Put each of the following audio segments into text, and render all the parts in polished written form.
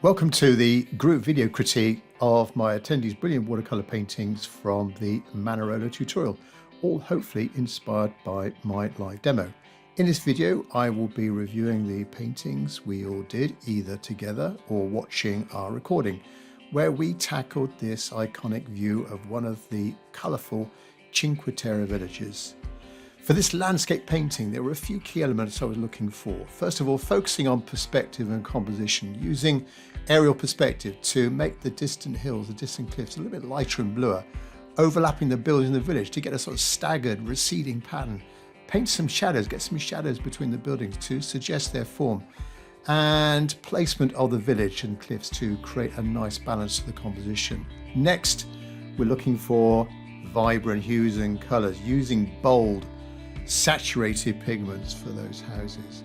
Welcome to the group video critique of my attendees' brilliant watercolor paintings from the Manarola tutorial, all hopefully inspired by my live demo. In this video, I will be reviewing the paintings we all did either together or watching our recording, where we tackled this iconic view of one of the colourful Cinque Terre villages. For this landscape painting, there were a few key elements I was looking for. First of all, focusing on perspective and composition, using aerial perspective to make the distant hills, the distant cliffs, a little bit lighter and bluer, overlapping the buildings in the village to get a sort of staggered, receding pattern. Paint some shadows, get some shadows between the buildings to suggest their form, and placement of the village and cliffs to create a nice balance to the composition. Next, we're looking for vibrant hues and colours, using bold, saturated pigments for those houses,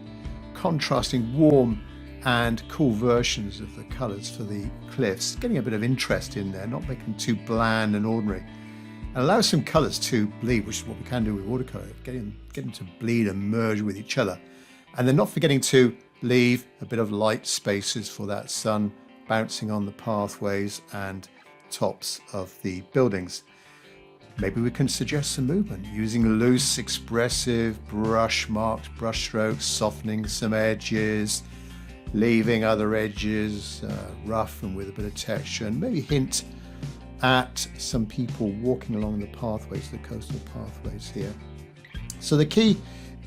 contrasting warm and cool versions of the colours for the cliffs, getting a bit of interest in there, not making too bland and ordinary, and allow some colours to bleed, which is what we can do with watercolour, getting them to bleed and merge with each other, and then not forgetting to leave a bit of light spaces for that sun bouncing on the pathways and tops of the buildings. Maybe we can suggest some movement using loose, expressive brush marks, brush strokes, softening some edges, leaving other edges rough and with a bit of texture, and maybe hint at some people walking along the pathways, the coastal pathways here. So the key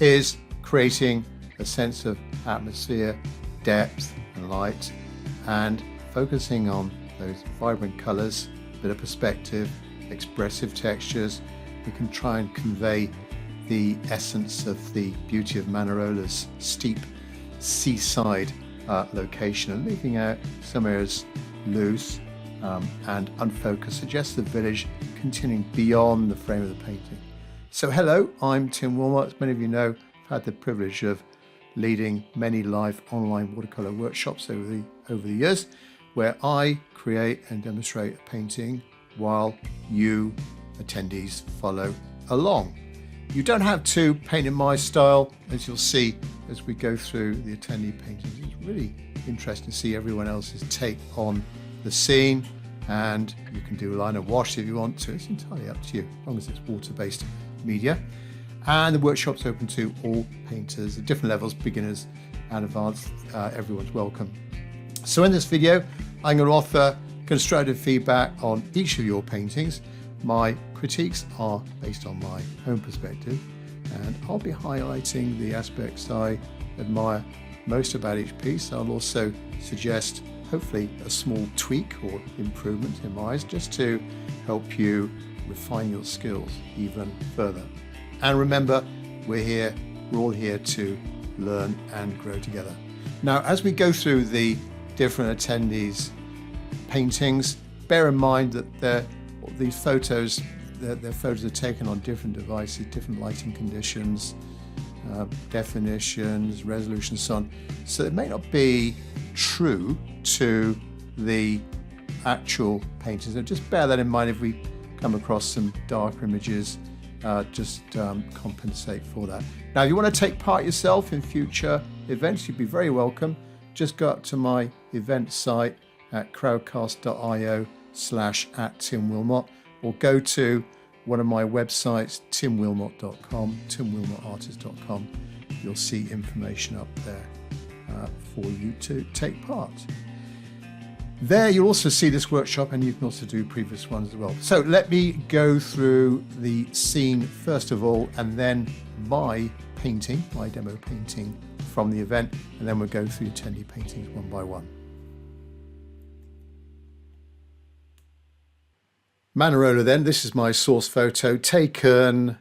is creating a sense of atmosphere, depth and light, and focusing on those vibrant colours, a bit of perspective, expressive textures. We can try and convey the essence of the beauty of Manarola's steep seaside location, and leaving out some areas loose and unfocused suggests the village continuing beyond the frame of the painting. So hello, I'm Tim Wilmot. As many of you know, I've had the privilege of leading many live online watercolor workshops over the years, where I create and demonstrate a painting while you attendees follow along. You don't have to paint in my style, as you'll see as we go through the attendee paintings. It's really interesting to see everyone else's take on the scene, and you can do a line of wash if you want to. It's entirely up to you, as long as it's water-based media. And the workshop's open to all painters at different levels, beginners and advanced. Everyone's welcome. So in this video, I'm going to offer constructive feedback on each of your paintings. My critiques are based on my own perspective, and I'll be highlighting the aspects I admire most about each piece. I'll also suggest hopefully a small tweak or improvement in my eyes, just to help you refine your skills even further. And remember, we're all here to learn and grow together. Now, as we go through the different attendees' paintings, bear in mind that these photos, their photos are taken on different devices, different lighting conditions, definitions, resolution, so on. So it may not be true to the actual paintings. So just bear that in mind if we come across some darker images. Just compensate for that. Now, if you want to take part yourself in future events, you'd be very welcome. Just go up to my event site at crowdcast.io/@TimWilmot, or go to one of my websites, timwilmot.com, timwilmotartist.com. You'll see information up there for you to take part. There you'll also see this workshop, and you can also do previous ones as well. So let me go through the scene first of all, and then my painting, my demo painting from the event, and then we'll go through attendee paintings one by one. Manarola then, this is my source photo taken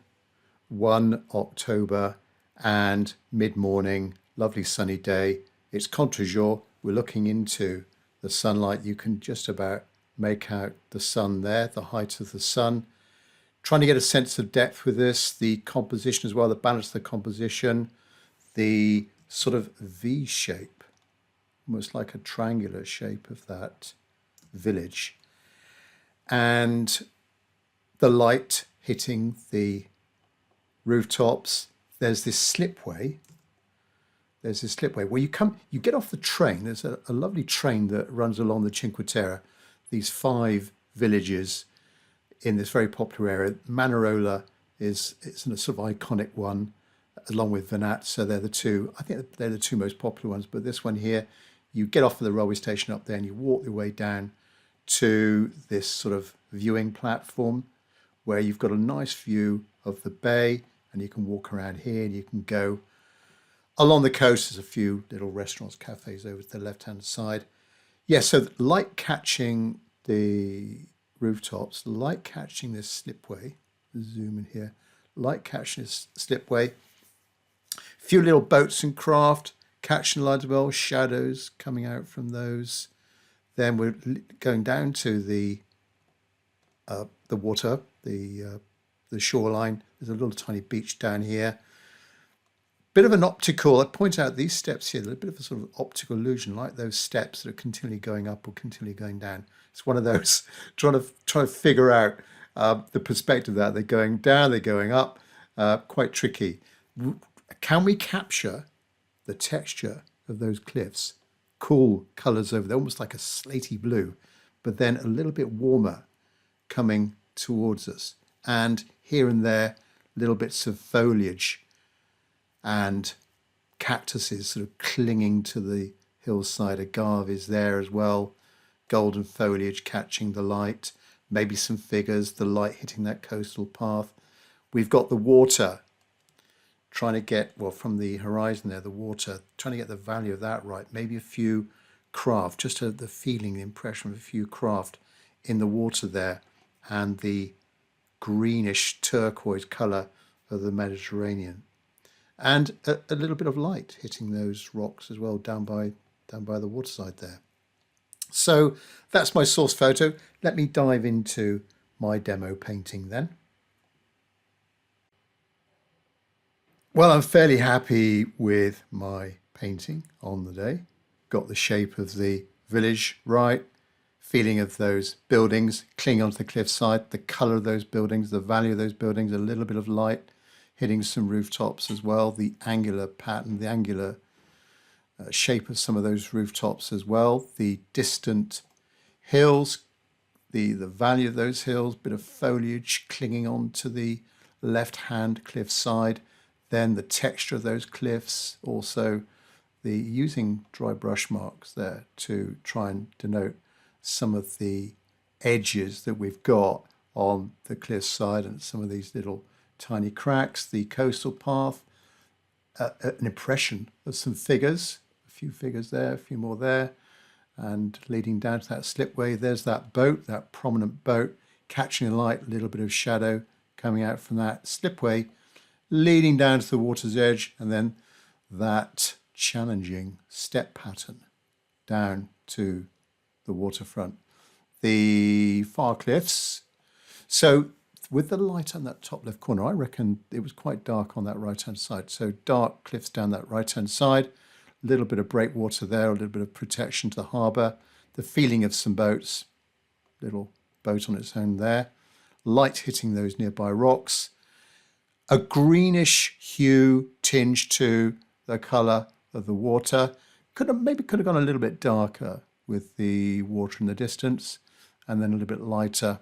1 October and mid-morning, lovely sunny day. It's contre-jour, we're looking into the sunlight. You can just about make out the sun there, the height of the sun. Trying to get a sense of depth with this, the composition as well, the balance of the composition, the sort of V shape, almost like a triangular shape of that village, and the light hitting the rooftops. There's this slipway there's this slipway where you get off the train. There's a lovely train that runs along the Cinque Terre, these 5 villages in this very popular area. Manarola is a sort of iconic one, along with Venat. So they're the two. I think they're the 2 most popular ones. But this one here, you get off of the railway station up there and you walk your way down to this sort of viewing platform where you've got a nice view of the bay, and you can walk around here and you can go along the coast. There's a few little restaurants, cafes over to the left-hand side. Yeah, so light catching the rooftops, light catching this slipway. Zoom in here. Light catching this slipway. A few little boats and craft, catching light as well, shadows coming out from those. Then we're going down to the water, the shoreline. There's a little tiny beach down here. Bit of an optical, I point out these steps here, they're a bit of a sort of optical illusion, like those steps that are continually going up or continually going down. It's one of those, trying to figure out the perspective of that. They're going down, they're going up, quite tricky. Can we capture the texture of those cliffs? Cool colours over there, almost like a slaty blue, but then a little bit warmer coming towards us. And here and there, little bits of foliage and cactuses sort of clinging to the hillside. Agave is there as well. Golden foliage catching the light. Maybe some figures, the light hitting that coastal path. We've got the water, trying to get, well, from the horizon there, the water, trying to get the value of that right. Maybe a few craft, just the feeling, the impression of a few craft in the water there, and the greenish turquoise colour of the Mediterranean. And a little bit of light hitting those rocks as well down by the waterside there. So that's my source photo. Let me dive into my demo painting then. Well, I'm fairly happy with my painting on the day. Got the shape of the village right, feeling of those buildings clinging onto the cliffside, the colour of those buildings, the value of those buildings, a little bit of light hitting some rooftops as well, the angular pattern, the angular shape of some of those rooftops as well, the distant hills, the value of those hills, bit of foliage clinging on to the left-hand cliff side, then the texture of those cliffs, also the using dry brush marks there to try and denote some of the edges that we've got on the cliff side and some of these little tiny cracks, the coastal path, an impression of some figures, a few figures there, a few more there, and leading down to that slipway. There's that boat, that prominent boat, catching the light, a little bit of shadow coming out from that slipway, leading down to the water's edge, and then that challenging step pattern down to the waterfront. The far cliffs. So with the light on that top left corner, I reckon it was quite dark on that right-hand side. So dark cliffs down that right-hand side, a little bit of breakwater there, a little bit of protection to the harbour, the feeling of some boats, little boat on its own there, light hitting those nearby rocks, a greenish hue tinged to the colour of the water. Maybe could have gone a little bit darker with the water in the distance, and then a little bit lighter,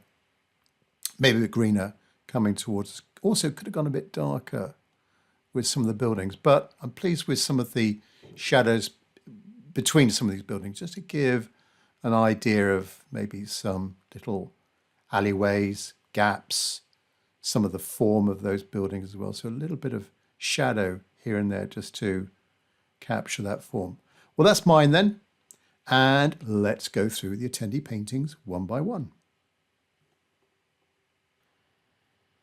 maybe a bit greener coming towards us. Also could have gone a bit darker with some of the buildings, but I'm pleased with some of the shadows between some of these buildings, just to give an idea of maybe some little alleyways, gaps, some of the form of those buildings as well. So a little bit of shadow here and there just to capture that form. Well, that's mine then. And let's go through the attendee paintings one by one.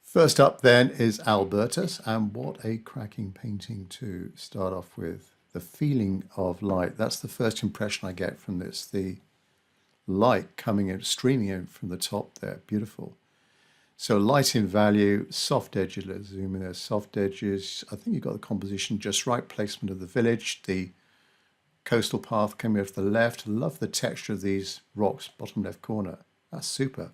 First up then is Albertus, and what a cracking painting to start off with. The feeling of light, that's the first impression I get from this. The light coming in, streaming in from the top there, beautiful. So light in value, soft edges, let's zoom in there, soft edges. I think you've got the composition just right, placement of the village, the coastal path coming off the left. Love the texture of these rocks, bottom left corner. That's super.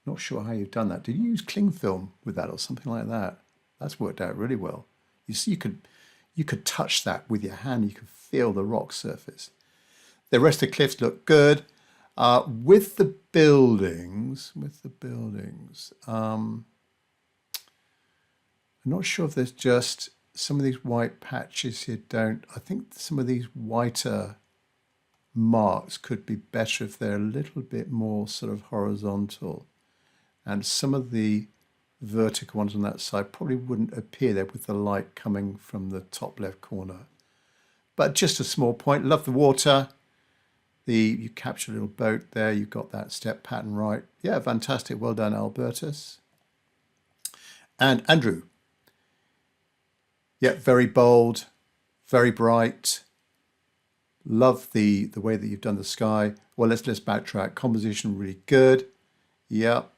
Not sure how you've done that. Did you use cling film with that or something like that? That's worked out really well. You see, you could touch that with your hand. You could feel the rock surface. The rest of the cliffs look good. With the buildings, I'm not sure if there's just some of these white patches here don't. I think some of these whiter marks could be better if they're a little bit more sort of horizontal. And some of the vertical ones on that side probably wouldn't appear there with the light coming from the top left corner. But just a small point. Love the water. You captured a little boat there. You've got that step pattern right. Yeah, fantastic. Well done, Albertus. And Andrew. Yeah, very bold, very bright. Love the way that you've done the sky. Well, let's backtrack. Composition really good. Yep,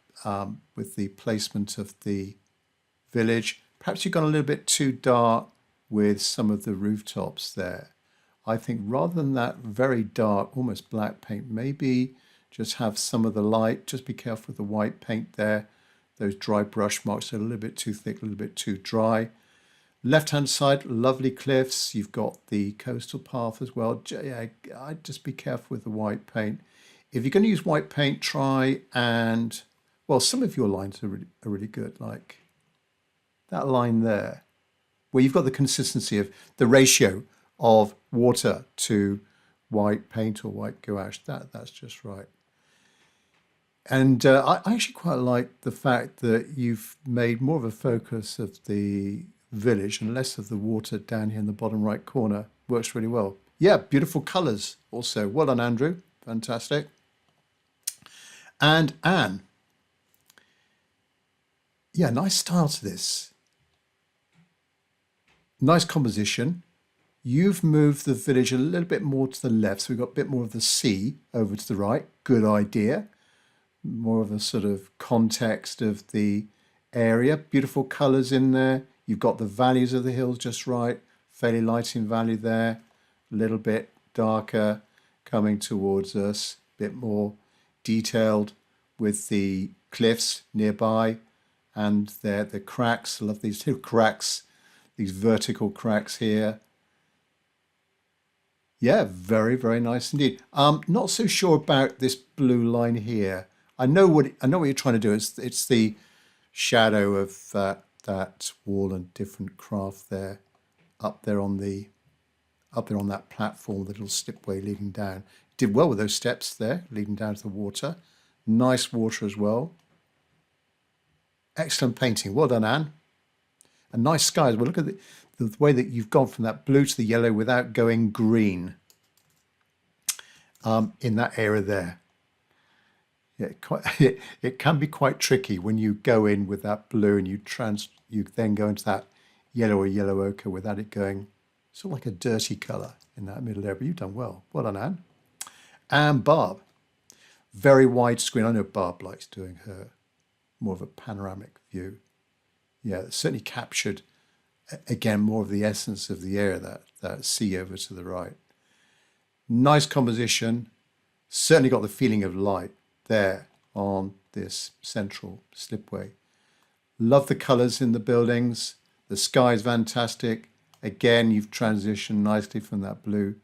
with the placement of the village. Perhaps you've gone a little bit too dark with some of the rooftops there. I think rather than that very dark, almost black paint, maybe just have some of the light. Just be careful with the white paint there. Those dry brush marks are a little bit too thick, a little bit too dry. Left-hand side, lovely cliffs. You've got the coastal path as well. Yeah, I'd just be careful with the white paint. If you're going to use white paint, try and, well, some of your lines are really good, like that line there, where you've got the consistency of the ratio of water to white paint or white gouache. That's just right. And I actually quite like the fact that you've made more of a focus of the village and less of the water down here in the bottom right corner. Works really well. Yeah, beautiful colours also. Well done, Andrew. Fantastic. And Anne. Yeah, nice style to this. Nice composition. You've moved the village a little bit more to the left, so we've got a bit more of the sea over to the right. Good idea. More of a sort of context of the area. Beautiful colours in there. You've got the values of the hills just right. Fairly light in value there. A little bit darker coming towards us. A bit more detailed with the cliffs nearby. And there, the cracks. I love these little cracks. These vertical cracks here. Yeah, very, very nice indeed. Not so sure about this blue line here. I know what you're trying to do. It's the shadow of that wall and different craft there, up there on that platform, the little slipway leading down. Did well with those steps there, leading down to the water. Nice water as well. Excellent painting. Well done, Anne. And nice skies. Well, look at the way that you've gone from that blue to the yellow without going green in that area there. Yeah, it can be quite tricky when you go in with that blue and you then go into that yellow or yellow ochre without it going sort of like a dirty colour in that middle area. But you've done well. Well done, Anne. And Barb. Very wide screen. I know Barb likes doing her more of a panoramic view. Yeah, it certainly captured, again, more of the essence of the area, that sea over to the right. Nice composition. Certainly got the feeling of light there on this central slipway. Love the colours in the buildings. The sky is fantastic. Again, you've transitioned nicely from that blue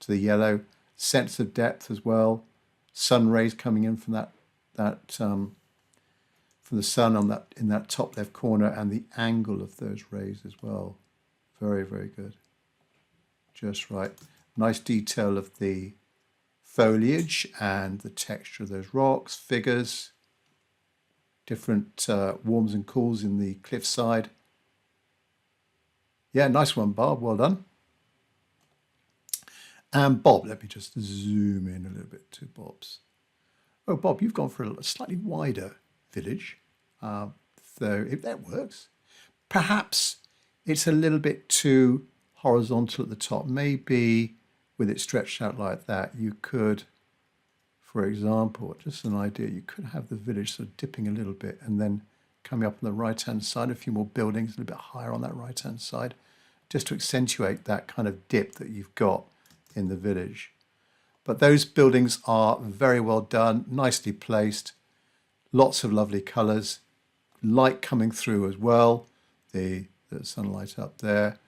to the yellow. Sense of depth as well. Sun rays coming in from from the sun in that top left corner, and the angle of those rays as well. Very, very good. Just right. Nice detail of the foliage and the texture of those rocks, figures, different warms and cools in the cliffside. Yeah, nice one, Bob. Well done. And Bob, let me just zoom in a little bit to Bob's. Oh, Bob, you've gone for a slightly wider village, so if that works. Perhaps it's a little bit too horizontal at the top. Maybe with it stretched out like that, you could, for example, just an idea, you could have the village sort of dipping a little bit and then coming up on the right-hand side, a few more buildings a little bit higher on that right-hand side, just to accentuate that kind of dip that you've got in the village. But those buildings are very well done, nicely placed, lots of lovely colours, light coming through as well, the sunlight up there,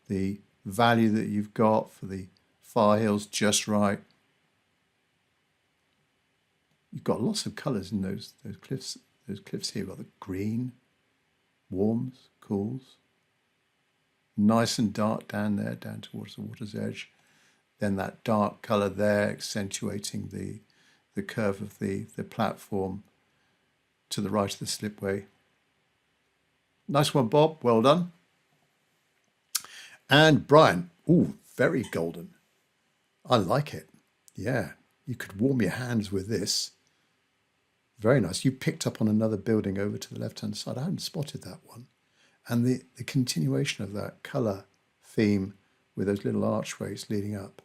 the value that you've got for the far hills just right. You've got lots of colours in those cliffs. Those cliffs here. You've got the green, warms, cools, nice and dark down there, down towards the water's edge. Then that dark colour there, accentuating the curve of the platform to the right of the slipway. Nice one, Bob. Well done. And Brian. Ooh, very golden. I like it. Yeah, you could warm your hands with this. Very nice. You picked up on another building over to the left-hand side. I hadn't spotted that one. And the continuation of that colour theme with those little archways leading up.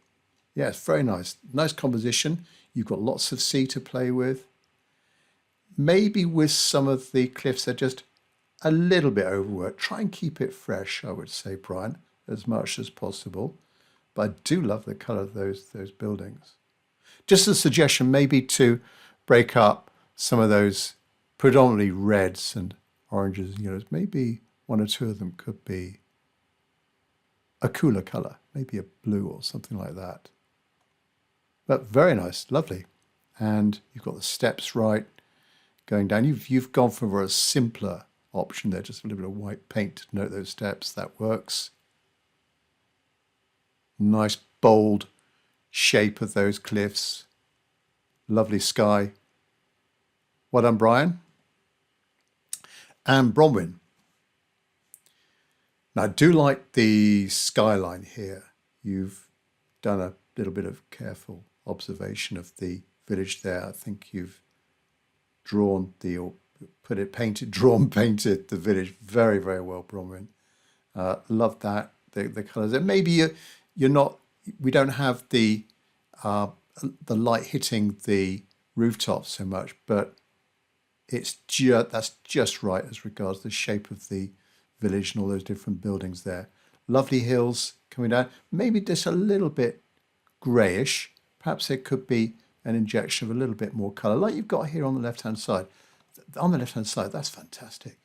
Yeah, it's very nice. Nice composition. You've got lots of sea to play with. Maybe with some of the cliffs, they're just a little bit overworked. Try and keep it fresh, I would say, Brian, as much as possible. But I do love the colour of those buildings. Just a suggestion, maybe to break up some of those predominantly reds and oranges and yellows. Maybe one or two of them could be a cooler colour, maybe a blue or something like that. But very nice, lovely. And you've got the steps right going down. You've gone for a simpler option there, just a little bit of white paint to note those steps. That works. Nice bold shape of those cliffs. Lovely sky. Well done, Brian. And Bronwyn. Now, I do like the skyline here. You've done a little bit of careful observation of the village there. I think you've drawn painted the village very, very well, Bronwyn. Love that, the colours. And maybe you're not, we don't have the light hitting the rooftops so much, but that's just right as regards the shape of the village and all those different buildings there. Lovely hills coming down. Maybe just a little bit greyish. Perhaps there could be an injection of a little bit more colour, like you've got here on the left-hand side. On the left-hand side, that's fantastic.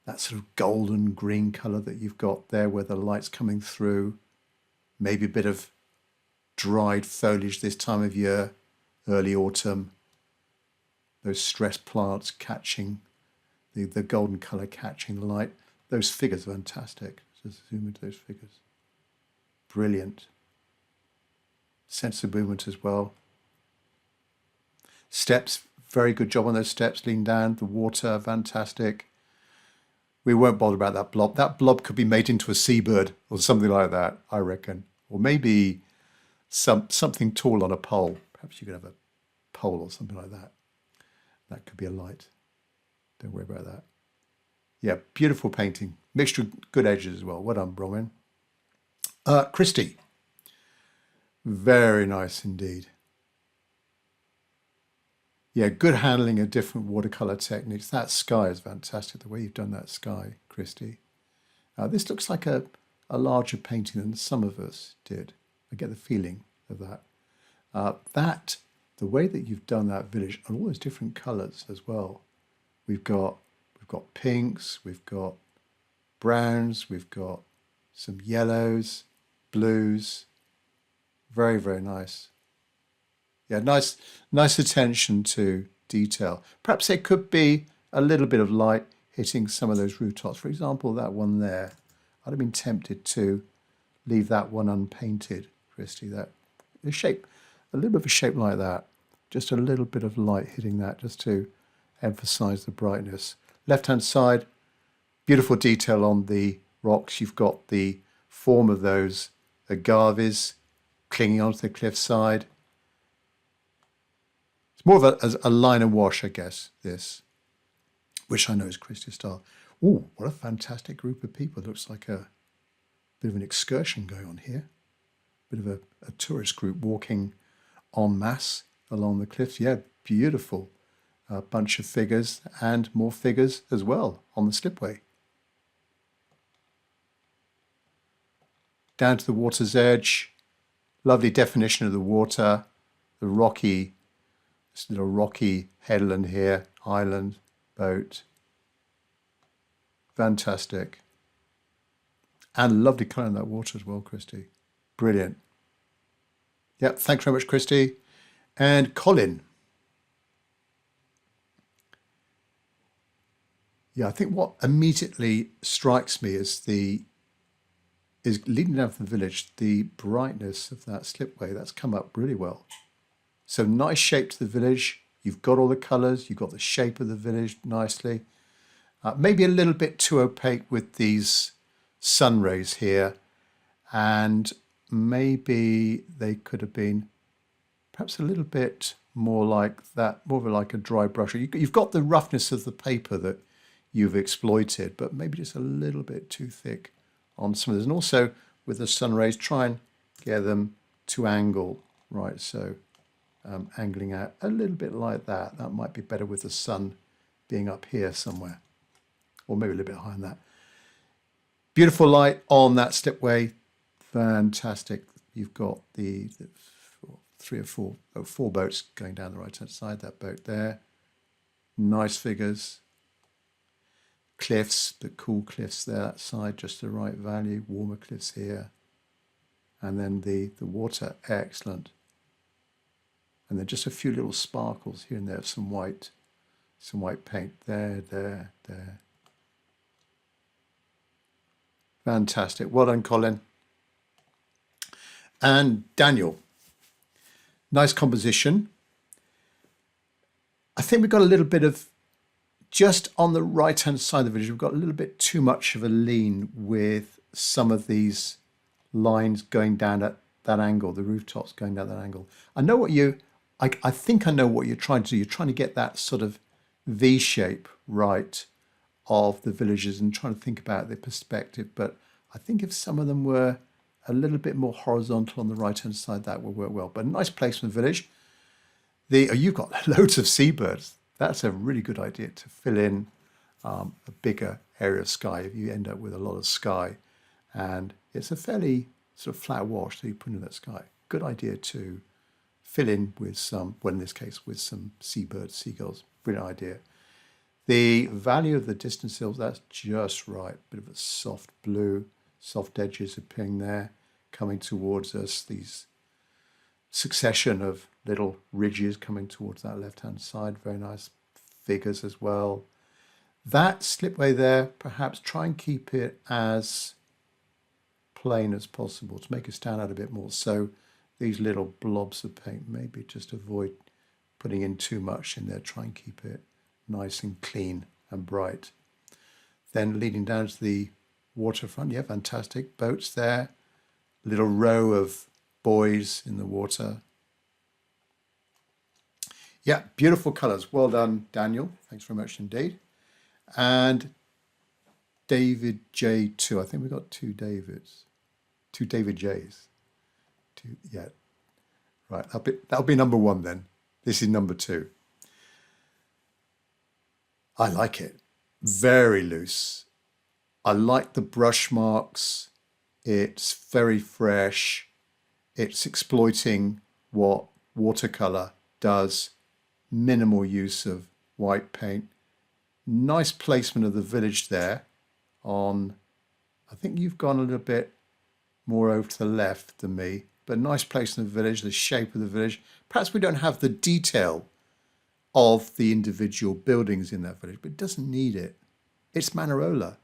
That sort of golden green colour that you've got there where the light's coming through. Maybe a bit of dried foliage this time of year, early autumn. Those stress plants catching, the golden colour catching the light. Those figures are fantastic. Just zoom into those figures. Brilliant. Sense of movement as well. Steps, very good job on those steps, lean down. The water, fantastic. We won't bother about that blob. That blob could be made into a seabird or something like that, I reckon. Or maybe something tall on a pole. Perhaps you could have a pole or something like that. That could be a light. Don't worry about that. Yeah, beautiful painting. Mixture of good edges as well. Well done, Bronwyn. Christy. Very nice indeed. Yeah, good handling of different watercolour techniques. That sky is fantastic, the way you've done that sky, Christy. This looks like a larger painting than some of us did. I get the feeling of that. The way that you've done that village, and all those different colours as well. We've got pinks, we've got browns, we've got some yellows, blues. Very, very nice. Yeah, nice attention to detail. Perhaps there could be a little bit of light hitting some of those rooftops. For example, that one there. I'd have been tempted to leave that one unpainted, Christy. That a shape, a little bit of a shape like that. Just a little bit of light hitting that, just to emphasize the brightness. Left-hand side, beautiful detail on the rocks. You've got the form of those agaves clinging onto the cliffside. It's more of a line and wash, I guess, this, which I know is Christy's style. Ooh, what a fantastic group of people. It looks like a bit of an excursion going on here. Bit of a tourist group walking en masse along the cliffs. Yeah, beautiful bunch of figures, and more figures as well on the slipway. Down to the water's edge. Lovely definition of the water. The rocky, this little rocky headland here, island, boat. Fantastic. And lovely colour in that water as well, Christy. Brilliant. Yeah, thanks very much, Christy. And Colin. Yeah, I think what immediately strikes me is leading down from the village, the brightness of that slipway. That's come up really well. So nice shape to the village. You've got all the colours. You've got the shape of the village nicely. Maybe a little bit too opaque with these sun rays here. And maybe they could have been perhaps a little bit more like that, more of like a dry brush. You've got the roughness of the paper that you've exploited, but maybe just a little bit too thick on some of this. And also with the sun rays, try and get them to angle, right? So angling out a little bit like that. That might be better with the sun being up here somewhere, or maybe a little bit higher than that. Beautiful light on that slipway. Fantastic. You've got the four boats going down the right-hand side. That boat there. Nice figures. Cliffs, the cool cliffs there, that side, just the right value. Warmer cliffs here. And then the water, excellent. And then just a few little sparkles here and there, some white paint there. Fantastic. Well done, Colin. And Daniel. Nice composition. I think we've got a little bit of, just on the right-hand side of the village, we've got a little bit too much of a lean with some of these lines going down at that angle, the rooftops going down that angle. I think I know what you're trying to do. You're trying to get that sort of V shape right of the villages and trying to think about the perspective. But I think if some of them were a little bit more horizontal on the right-hand side, that would work well. But a nice place from the village. You've got loads of seabirds. That's a really good idea to fill in a bigger area of sky if you end up with a lot of sky. And it's a fairly sort of flat wash that you put in that sky. Good idea to fill in with some, well, in this case, with some seabirds, seagulls. Brilliant idea. The value of the distance hills, that's just right. Bit of a soft blue, soft edges appearing there, coming towards us. These succession of little ridges coming towards that left-hand side. Very nice figures as well. That slipway there, perhaps try and keep it as plain as possible to make it stand out a bit more. So these little blobs of paint, maybe just avoid putting in too much in there. Try and keep it nice and clean and bright. Then leading down to the waterfront, yeah, fantastic. Boats there, little row of buoys in the water. Yeah, beautiful colours. Well done, Daniel. Thanks very much indeed. And David J2. I think we've got two Davids. Two David J's. Yeah. Right, that'll be number one then. This is number two. I like it. Very loose. I like the brush marks. It's very fresh. It's exploiting what watercolor does. Minimal use of white paint. Nice placement of the village there on, I think you've gone a little bit more over to the left than me, but nice place in the village, the shape of the village. Perhaps we don't have the detail of the individual buildings in that village, but it doesn't need it. It's Manarola.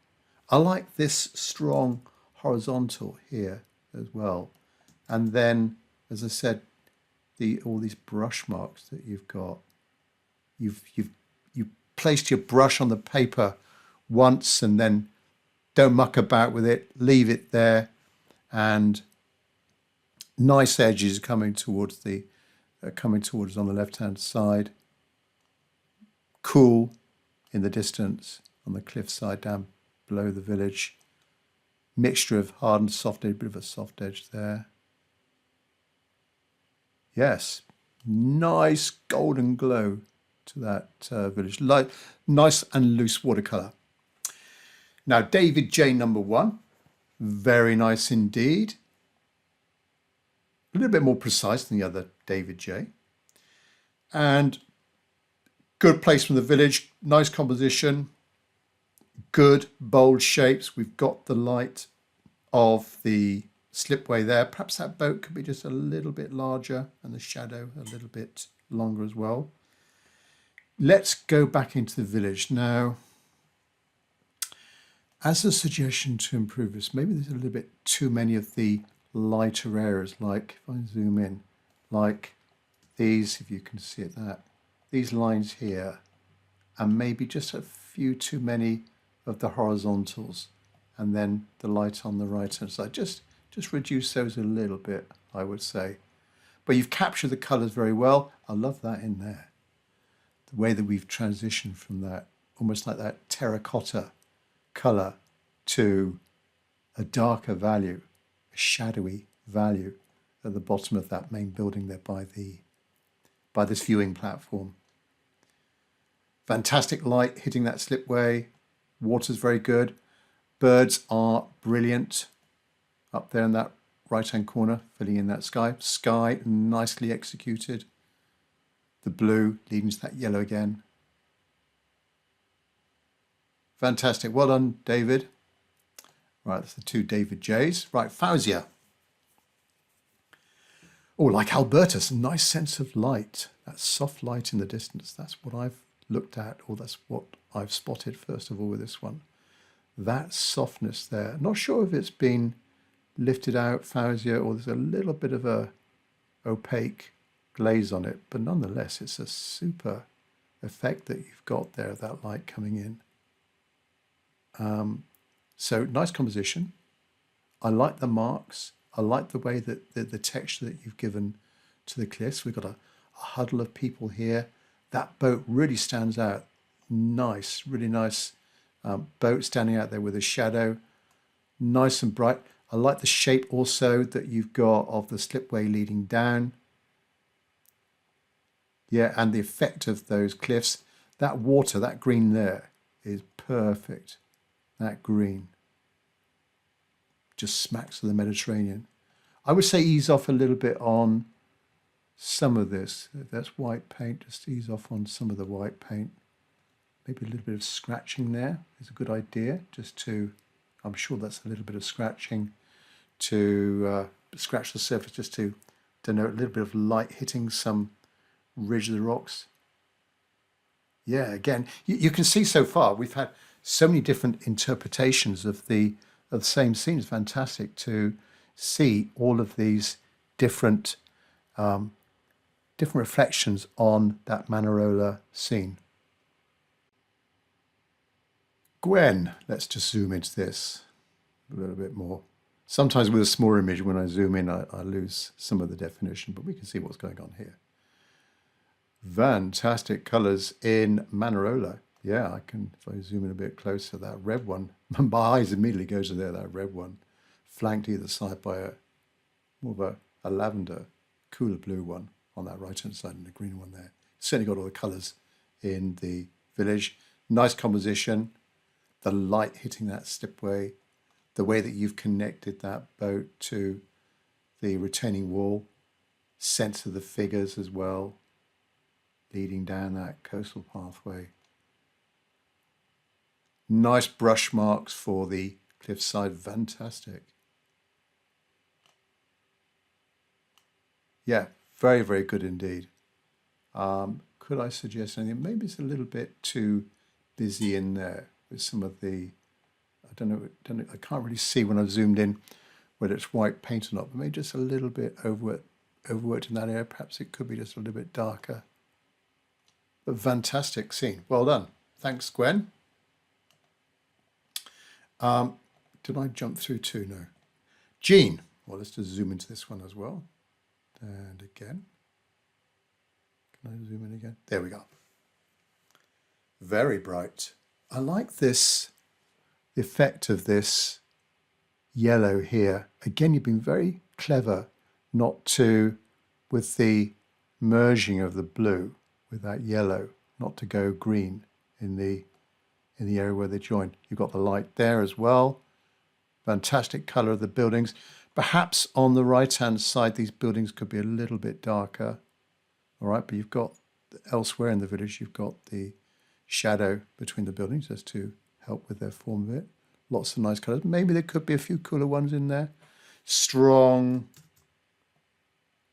I like this strong horizontal here as well. And then, as I said, all these brush marks that you've got. You've placed your brush on the paper once and then don't muck about with it. Leave it there, and nice edges coming towards on the left-hand side. Cool in the distance on the cliffside down below the village. Mixture of hard and soft edge, bit of a soft edge there. Yes, nice golden glow to that village. Nice and loose watercolour. Now, David J number one. Very nice indeed. A little bit more precise than the other David J. And good place from the village. Nice composition. Good, bold shapes. We've got the light of the slipway there. Perhaps that boat could be just a little bit larger and the shadow a little bit longer as well. Let's go back into the village now. As a suggestion to improve this, maybe there's a little bit too many of the lighter areas, like if I zoom in, like these, if you can see it, these lines here, and maybe just a few too many of the horizontals, and then the light on the right hand side. Just reduce those a little bit, I would say. But you've captured the colours very well. I love that in there. The way that we've transitioned from that, almost like that terracotta colour, to a darker value, a shadowy value at the bottom of that main building there by this viewing platform. Fantastic light hitting that slipway. Water's very good. Birds are brilliant up there in that right-hand corner, filling in that sky. Sky nicely executed. The blue leading to that yellow again. Fantastic. Well done, David. Right, that's the two David J's. Right, Fauzia. Oh, like Albertus, a nice sense of light. That soft light in the distance. That's what I've looked at, or that's what I've spotted first of all with this one. That softness there. Not sure if it's been lifted out, Fauzia, or there's a little bit of a opaque glaze on it, but nonetheless, it's a super effect that you've got there, that light coming in. So nice composition. I like the marks. I like the way that the texture that you've given to the cliffs. We've got a huddle of people here. That boat really stands out. Nice, really nice boat standing out there with a shadow. Nice and bright. I like the shape also that you've got of the slipway leading down. Yeah, and the effect of those cliffs. That water, that green there is perfect. That green just smacks of the Mediterranean. I would say ease off a little bit on some of this. If that's white paint, just ease off on some of the white paint. Maybe a little bit of scratching there is a good idea, just to, I'm sure that's a little bit of scratching to scratch the surface, just to denote a little bit of light hitting some ridge of the rocks. Yeah, again, you can see so far we've had so many different interpretations of the same scene. It's fantastic to see all of these different reflections on that Manarola scene. Gwen, let's just zoom into this a little bit more. Sometimes with a smaller image, when I zoom in, I lose some of the definition, but we can see what's going on here. Fantastic colours in Manarola. Yeah, I can, if I zoom in a bit closer, that red one, my eyes immediately go to there, that red one, flanked either side by more of a lavender, cooler blue one on that right-hand side and the green one there. Certainly got all the colours in the village. Nice composition, the light hitting that slipway, the way that you've connected that boat to the retaining wall, sense of the figures as well, leading down that coastal pathway. Nice brush marks for the cliffside, fantastic. Yeah, very, very good indeed. Could I suggest anything? Maybe it's a little bit too busy in there with some of the, I don't know, I can't really see when I've zoomed in whether it's white paint or not, but maybe just a little bit overworked in that area. Perhaps it could be just a little bit darker. But fantastic scene. Well done. Thanks, Gwen. Did I jump through two? No. Jean. Well, let's just zoom into this one as well. And again. Can I zoom in again? There we go. Very bright. I like this, the effect of this yellow here. Again, you've been very clever not to, with the merging of the blue with that yellow, not to go green in the area where they join. You've got the light there as well. Fantastic colour of the buildings. Perhaps on the right-hand side, these buildings could be a little bit darker. All right, but you've got elsewhere in the village, you've got the shadow between the buildings just to help with their form of it. Lots of nice colours. Maybe there could be a few cooler ones in there. Strong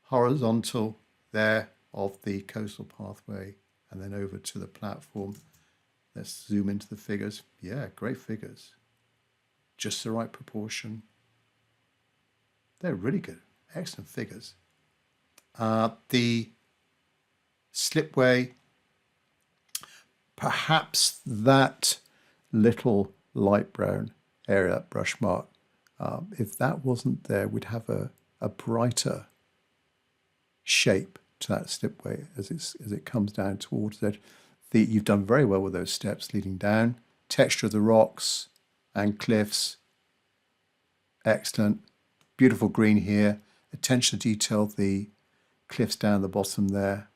horizontal there of the coastal pathway and then over to the platform. Let's zoom into the figures. Yeah, great figures. Just the right proportion. They're really good. Excellent figures. The slipway, perhaps that little light brown area, that brush mark, if that wasn't there, we'd have a brighter shape to that slipway as it comes down towards it. You've done very well with those steps leading down. Texture of the rocks and cliffs, excellent. Beautiful green here. Attention to detail, the cliffs down the bottom there.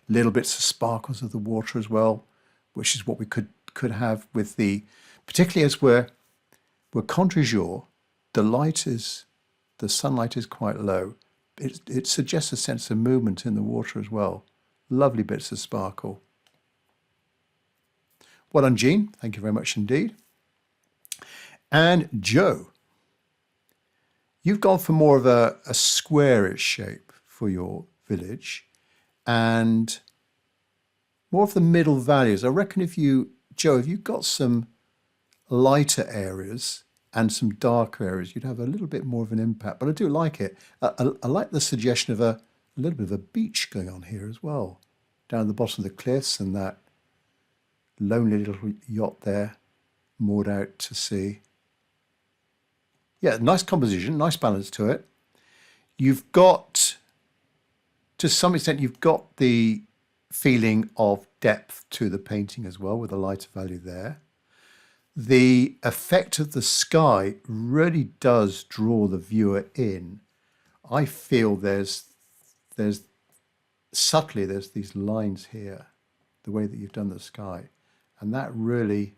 Little bits of sparkles of the water as well, which is what we could have with the, particularly as we're contre jour, the sunlight is quite low. It suggests a sense of movement in the water as well. Lovely bits of sparkle. Well done, Jean. Thank you very much indeed. And Joe, you've gone for more of a squarish shape for your village and more of the middle values. I reckon if you've got some lighter areas and some darker areas, you'd have a little bit more of an impact. But I do like it. I like the suggestion of a little bit of a beach going on here as well, down at the bottom of the cliffs, and that lonely little yacht there moored out to sea. Yeah, nice composition, nice balance to it. You've got, to some extent, you've got the feeling of depth to the painting as well with a lighter value there. The effect of the sky really does draw the viewer in. I feel there's subtly these lines here, the way that you've done the sky, and that really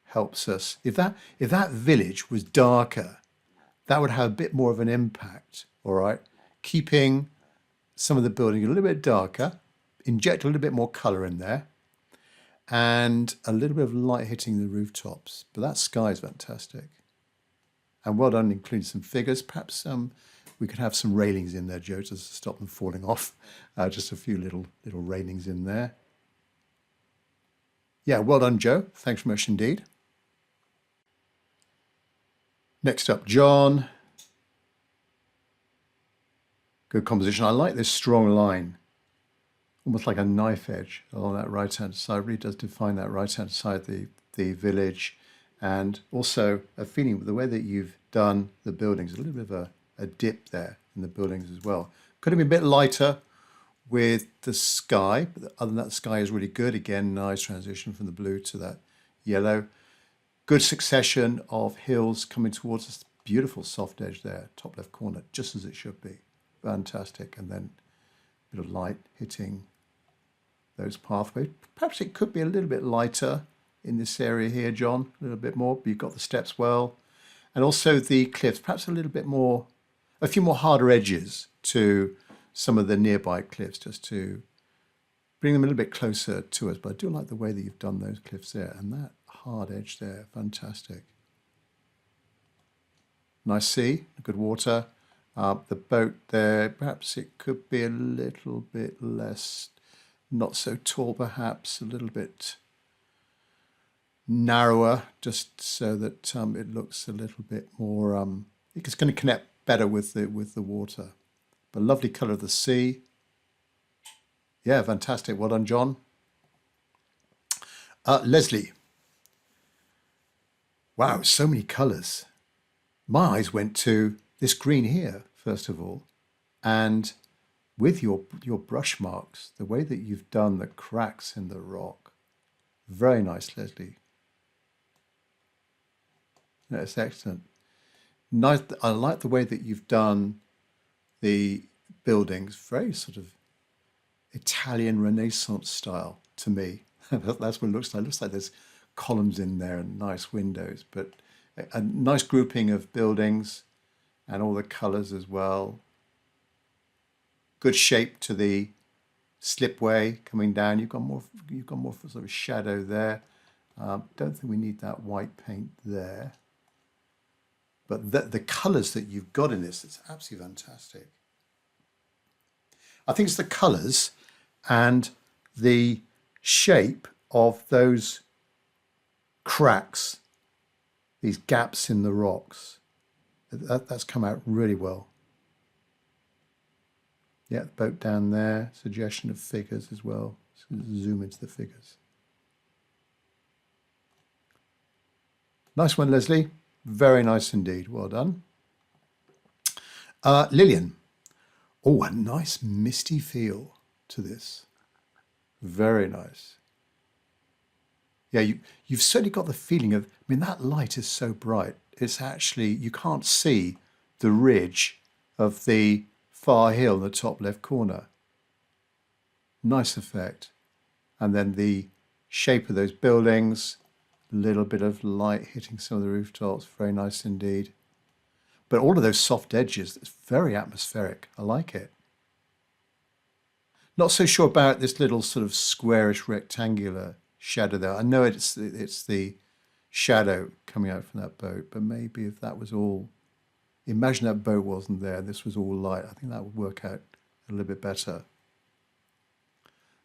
helps us. If that village was darker, that would have a bit more of an impact, all right? Keeping some of the building a little bit darker, inject a little bit more colour in there, and a little bit of light hitting the rooftops. But that sky is fantastic. And well done, including some figures. Perhaps we could have some railings in there, Joe, just to stop them falling off. Just a few little railings in there. Yeah, well done, Joe. Thanks very much indeed. Next up, John. Good composition. I like this strong line, almost like a knife edge along that right-hand side. It really does define that right-hand side, the village, and also a feeling with the way that you've done the buildings, a little bit of a dip there in the buildings as well. Could have been a bit lighter with the sky, but other than that, the sky is really good. Again, nice transition from the blue to that yellow. Good succession of hills coming towards us. Beautiful soft edge there, top left corner, just as it should be. Fantastic. And then a bit of light hitting those pathways. Perhaps it could be a little bit lighter in this area here, John, a little bit more, but you've got the steps well. And also the cliffs, perhaps a little bit more, a few more harder edges to some of the nearby cliffs, just to bring them a little bit closer to us. But I do like the way that you've done those cliffs there, and that hard edge there, fantastic. Nice sea, good water. The boat there, perhaps it could be a little bit less, not so tall perhaps, a little bit narrower, just so that it looks a little bit more, it's going to connect better with the water. But lovely colour of the sea. Yeah, fantastic. Well done, John. Leslie. Wow, so many colours. My eyes went to this green here, first of all, and with your brush marks, the way that you've done the cracks in the rock. Very nice, Leslie. That's excellent. Nice. I like the way that you've done the buildings, very sort of Italian Renaissance style to me. That's what it looks like. It looks like there's columns in there and nice windows, but a nice grouping of buildings and all the colours as well. Good shape to the slipway coming down. You've got more sort of shadow there. Don't think we need that white paint there. But the colours that you've got in this, it's absolutely fantastic. I think it's the colours and the shape of those cracks, these gaps in the rocks. That's come out really well. Yeah, the boat down there, suggestion of figures as well. Let's zoom into the figures. Nice one, Leslie. Very nice indeed. Well done. Lillian. Oh, a nice misty feel to this. Very nice. Yeah, you've certainly got the feeling of, I mean, that light is so bright. It's actually, you can't see the ridge of the far hill in the top left corner. Nice effect. And then the shape of those buildings, a little bit of light hitting some of the rooftops. Very nice indeed. But all of those soft edges, it's very atmospheric. I like it. Not so sure about this little sort of squarish rectangular shadow there. I know it's the shadow coming out from that boat, but maybe if that was all, imagine that boat wasn't there, this was all light, I think that would work out a little bit better.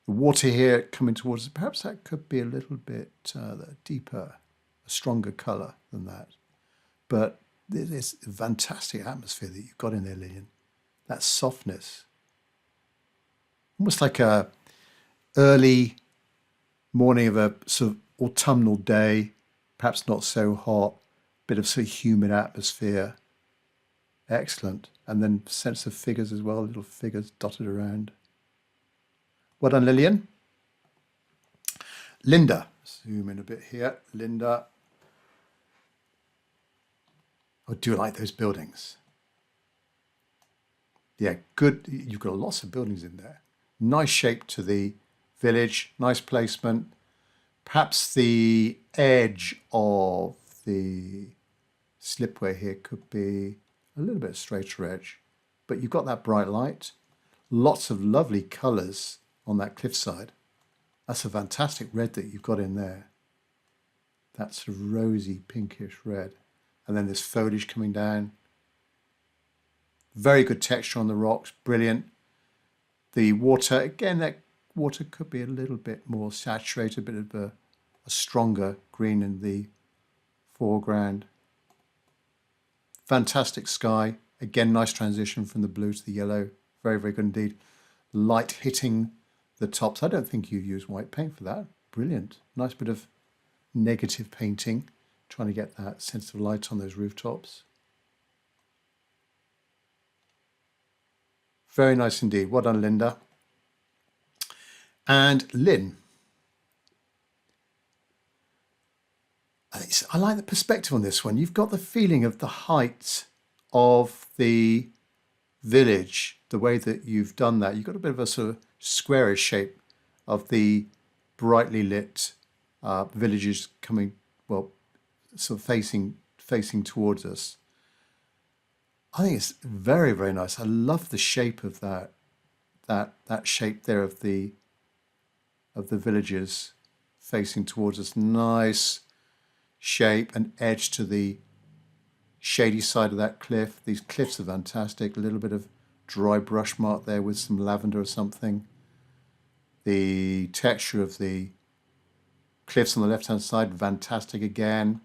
The water here coming towards us, perhaps that could be a little bit deeper, a stronger colour than that. But this fantastic atmosphere that you've got in there, Lillian. That softness. Almost like a early morning of a sort of autumnal day, perhaps not so hot, bit of sort of humid atmosphere. Excellent. And then sense of figures as well, little figures dotted around. Well done, Lillian. Linda, zoom in a bit here. Linda. I do like those buildings. Yeah, good. You've got lots of buildings in there. Nice shape to the village, nice placement. Perhaps the edge of the slipway here could be a little bit straighter edge, but you've got that bright light. Lots of lovely colours on that cliffside. That's a fantastic red that you've got in there. That sort of rosy pinkish red. And then this foliage coming down. Very good texture on the rocks, brilliant. The water, again, that water could be a little bit more saturated, a bit of a stronger green in the foreground. Fantastic sky. Again, nice transition from the blue to the yellow. Very, very good indeed. Light hitting the tops. I don't think you've used white paint for that. Brilliant. Nice bit of negative painting, trying to get that sense of light on those rooftops. Very nice indeed. Well done, Linda. And Lynn. I like the perspective on this one. You've got the feeling of the height of the village, the way that you've done that. You've got a bit of a sort of squarish shape of the brightly lit villages coming, well, sort of facing towards us. I think it's very, very nice. I love the shape of that shape there of the villages facing towards us. Nice shape and edge to the shady side of that cliff. These cliffs are fantastic. A little bit of dry brush mark there with some lavender or something. The texture of the cliffs on the left hand side, fantastic again.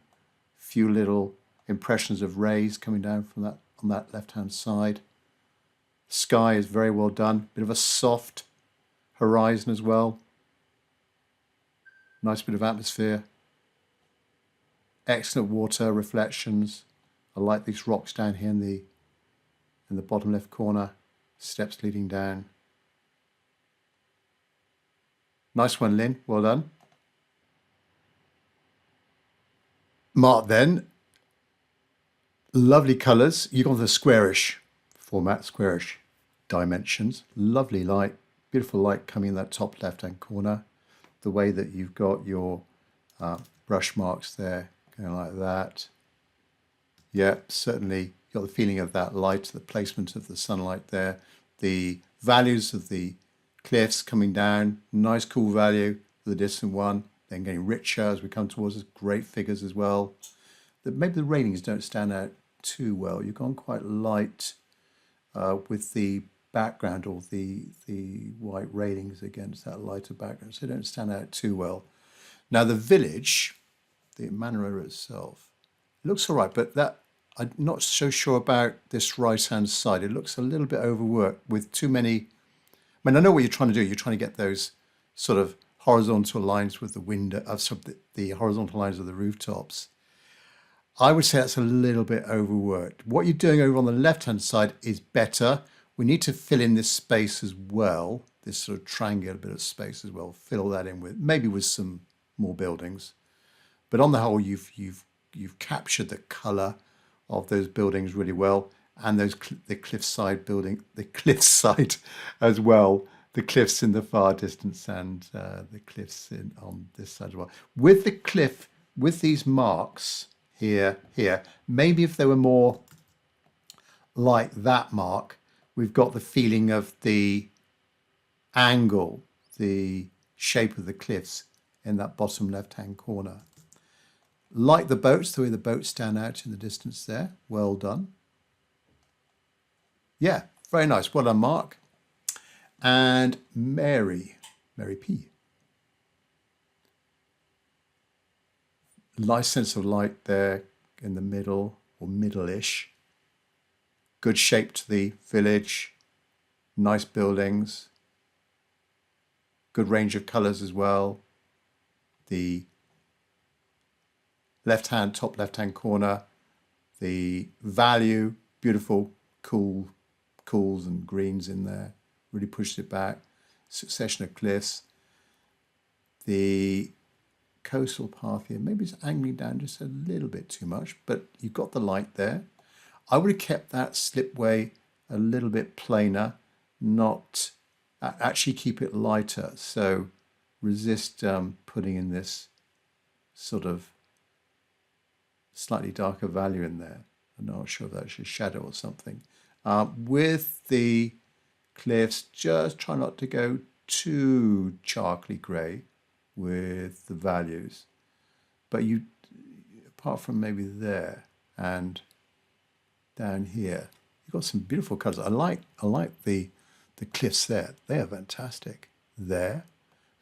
Few little impressions of rays coming down from that on that left hand side. Sky is very well done. Bit of a soft horizon as well. Nice bit of atmosphere. Excellent water reflections. I like these rocks down here in the bottom left corner. Steps leading down. Nice one, Lynn. Well done. Mark then. Lovely colours. You've got the squarish format, squarish dimensions. Lovely light. Beautiful light coming in that top left-hand corner. The way that you've got your brush marks there, going like that. Yeah, certainly got the feeling of that light, the placement of the sunlight there. The values of the cliffs coming down. Nice cool value for the distant one. then getting richer as we come towards us. Great figures as well. Maybe the railings don't stand out too well. You've gone quite light with the background, or the white railings against that lighter background, so they don't stand out too well. Now the village, the Manarola itself, looks all right, but that I'm not so sure about this right-hand side. It looks a little bit overworked with too many. I mean, I know what you're trying to do. You're trying to get those sort of horizontal lines with the window, the horizontal lines of the rooftops. I would say that's a little bit overworked. What you're doing over on the left-hand side is better. We need to fill in this space as well, this sort of triangular bit of space as well. Fill that in with maybe with some more buildings. But on the whole, you've captured the colour of those buildings really well, and the cliffside building, the cliffside as well, the cliffs in the far distance, and the cliffs on this side as well. With the cliff, with these marks here, maybe if they were more like that mark, we've got the feeling of the angle, the shape of the cliffs in that bottom left-hand corner. Like the boats, the way the boats stand out in the distance there. Well done. Yeah, very nice. Well done, Mark. And Mary P. Nice sense of light there in the middle, or middle-ish. Good shape to the village. Nice buildings. Good range of colours as well. The top left-hand corner, the value, beautiful, cools and greens in there, really pushed it back. Succession of cliffs. The coastal path here, maybe it's angling down just a little bit too much, but you've got the light there. I would have kept that slipway a little bit plainer, not actually keep it lighter. So resist putting in this sort of slightly darker value in there. I'm not sure if that's a shadow or something. With the cliffs, just try not to go too charcoaly grey with the values. But you, apart from maybe there and down here, you've got some beautiful colours. I like the cliffs there. They are fantastic there.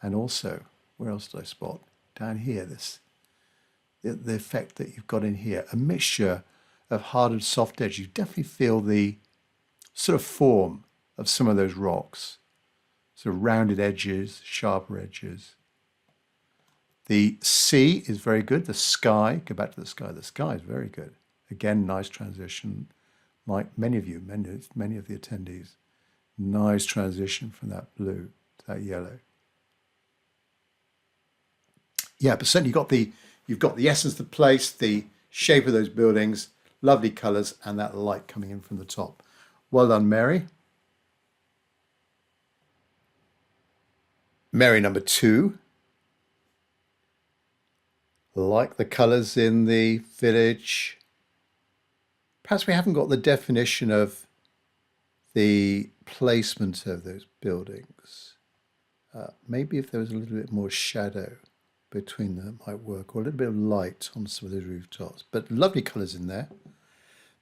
And also, where else did I spot? Down here, the effect that you've got in here, a mixture of hard and soft edge. You definitely feel the sort of form of some of those rocks. Sort of rounded edges, sharper edges. The sea is very good. The sky, go back to the sky. The sky is very good. Again, nice transition, like many of the attendees. Nice transition from that blue to that yellow. Yeah, but certainly you've got the essence of the place, the shape of those buildings, lovely colours, and that light coming in from the top. Well done, Mary. Mary number 2. Like the colours in the village. Perhaps we haven't got the definition of the placement of those buildings. Maybe if there was a little bit more shadow between them, it might work, or a little bit of light on some of those rooftops. But lovely colours in there.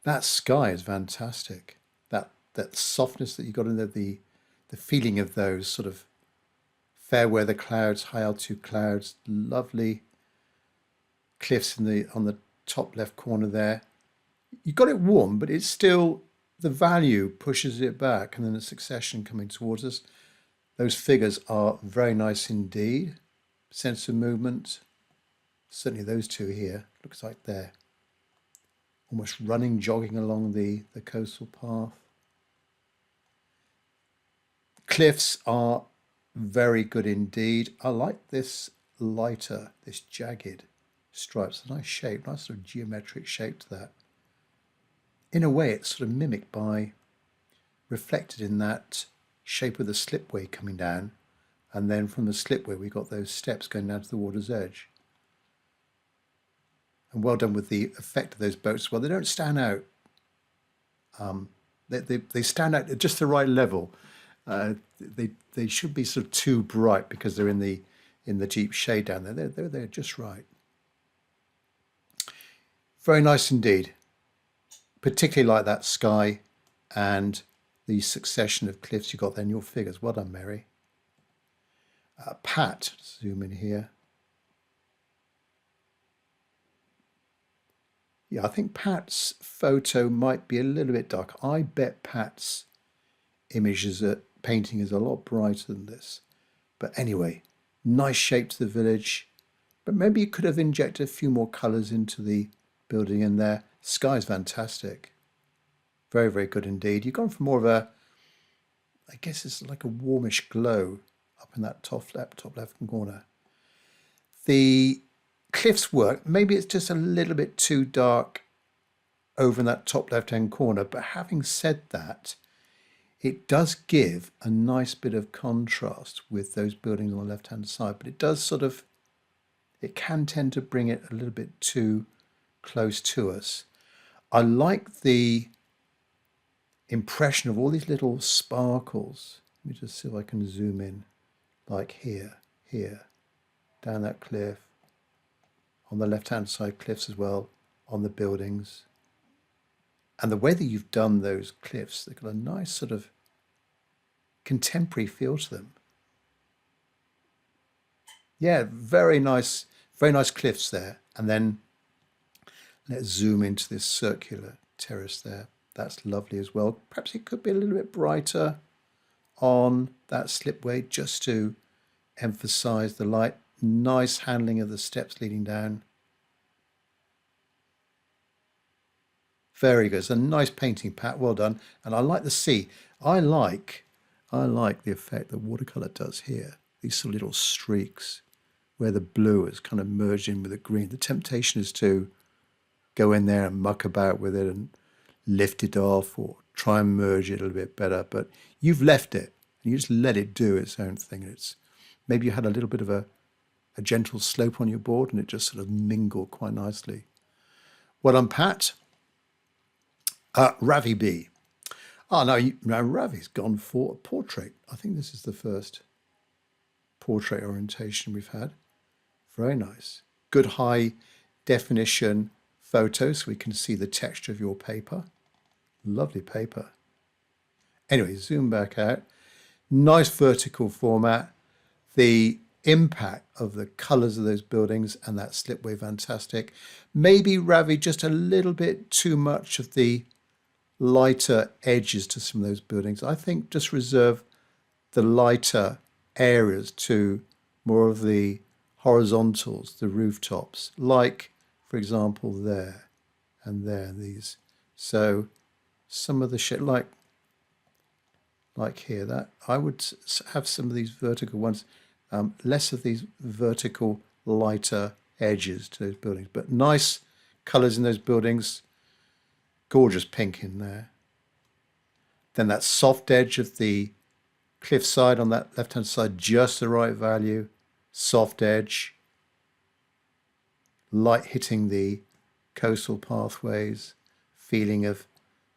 That sky is fantastic. That softness that you got in there, the feeling of those sort of fair weather clouds, high altitude clouds, lovely cliffs on the top left corner there. You got it warm, but it's still, the value pushes it back, and then the succession coming towards us. Those figures are very nice indeed. Sense of movement. Certainly those two here. Looks like they're almost running, jogging along the coastal path. Cliffs are very good indeed. I like this lighter, this jagged stripes. A nice shape, nice sort of geometric shape to that. In a way, it's sort of mimicked by, reflected in that shape of the slipway coming down. And then from the slipway, we've got those steps going down to the water's edge. And well done with the effect of those boats. Well, they don't stand out. They stand out at just the right level. They should be sort of too bright because they're in the in the deep shade down there. They're just right. Very nice indeed. Particularly like that sky and the succession of cliffs you got there in your figures. Well done, Mary. Pat, zoom in here. Yeah, I think Pat's photo might be a little bit dark. I bet Pat's painting is a lot brighter than this. But anyway, nice shape to the village. But maybe you could have injected a few more colours into the building in there. Sky's fantastic. Very, very good indeed. You've gone for more of a, I guess it's like a warmish glow up in that top left corner. The cliffs work. Maybe it's just a little bit too dark over in that top left-hand corner. But having said that, it does give a nice bit of contrast with those buildings on the left-hand side. But it does sort of, it can tend to bring it a little bit too close to us. I like the impression of all these little sparkles. Let me just see if I can zoom in, like here, down that cliff, on the left-hand side cliffs as well, on the buildings. And the way that you've done those cliffs, they've got a nice sort of contemporary feel to them. Yeah, very nice cliffs there. And then let's zoom into this circular terrace there. That's lovely as well. Perhaps it could be a little bit brighter on that slipway just to emphasize the light. Nice handling of the steps leading down. Very good. It's a nice painting, Pat. Well done. And I like the sea. I like the effect that watercolor does here. These sort of little streaks where the blue is kind of merged in with the green. The temptation is to go in there and muck about with it and lift it off or try and merge it a little bit better. But you've left it and you just let it do its own thing. It's maybe you had a little bit of a gentle slope on your board and it just sort of mingled quite nicely. Well done, Pat. Ravi B. Now Ravi's gone for a portrait. I think this is the first portrait orientation we've had. Very nice. Good high definition photos so we can see the texture of your paper. Lovely paper. Anyway, zoom back out. Nice vertical format. The impact of the colours of those buildings and that slipway, fantastic. Maybe, Ravi, just a little bit too much of the lighter edges to some of those buildings. I think just reserve the lighter areas to more of the horizontals, the rooftops, like, for example, there and there, these. So some of the shit, like here, that I would have some of these vertical ones, less of these vertical lighter edges to those buildings, but nice colours in those buildings. Gorgeous pink in there. Then that soft edge of the cliffside on that left-hand side, just the right value. Soft edge. Light hitting the coastal pathways. Feeling of,